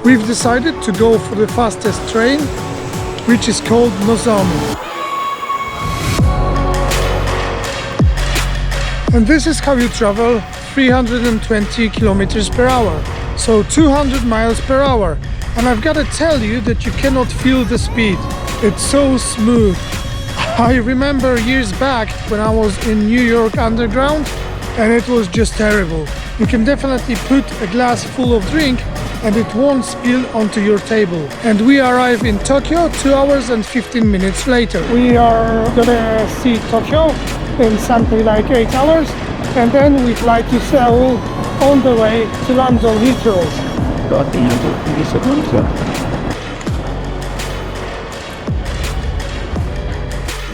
we've decided to go for the fastest train, which is called Nozomi. And this is how you travel 320 kilometers per hour, so 200 miles per hour. And I've got to tell you that you cannot feel the speed. It's so smooth. I remember years back when I was in New York underground, and it was just terrible. You can definitely put a glass full of drink and it won't spill onto your table. And we arrive in Tokyo 2 hours and 15 minutes later. We are gonna see Tokyo in something like 8 hours, and then we fly to Seoul on the way to London Heathrow.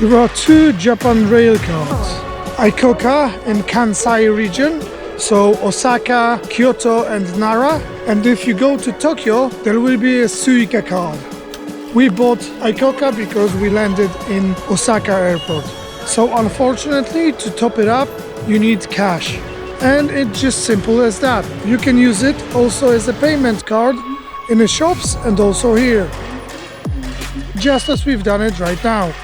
There are 2 Japan rail cards, Icoca in Kansai region, so Osaka, Kyoto and Nara. And if you go to Tokyo, there will be a Suica card. We bought Icoca because we landed in Osaka airport. So unfortunately, to top it up, you need cash. And it's just simple as that. You can use it also as a payment card in the shops and also here. Just as we've done it right now.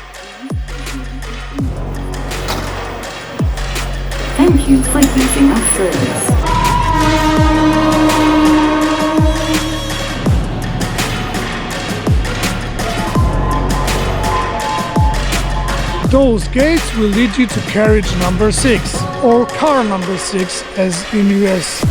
Thank you for using our service. Those gates will lead you to carriage number 6 or car number 6 as in US.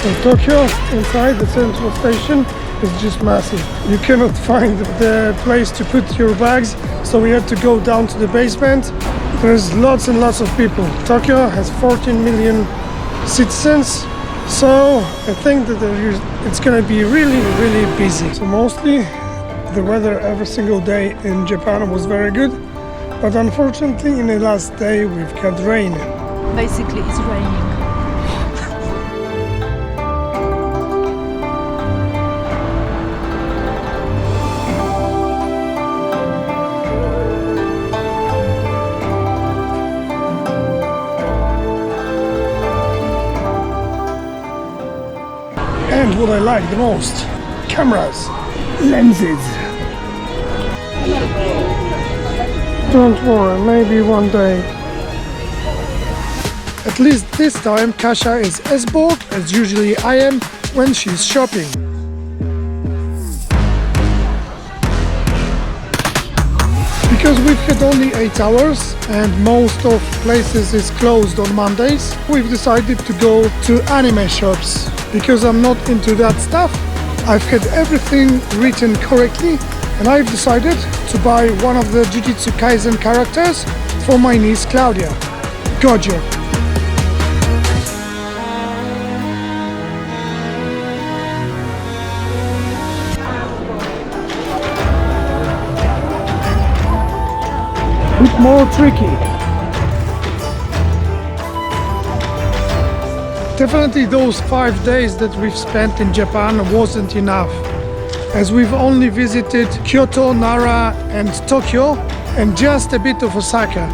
In Tokyo, inside the central station, is just massive. You cannot find the place to put your bags, so we had to go down to the basement. There's lots and lots of people. Tokyo has 14 million citizens, so I think that it's gonna be really, really busy. So mostly the weather every single day in Japan was very good, but unfortunately in the last day we've got rain. Basically it's raining. And what I like the most, cameras, lenses. Don't worry, maybe one day. At least this time Kasia is as bored as usually I am when she's shopping. Because we've had only 8 hours and most of places is closed on Mondays, we've decided to go to anime shops. Because I'm not into that stuff, I've had everything written correctly, and I've decided to buy one of the Jujutsu Kaisen characters for my niece Claudia, Gojo. Bit more tricky. Definitely those 5 days that we've spent in Japan wasn't enough, as we've only visited Kyoto, Nara and Tokyo and just a bit of Osaka.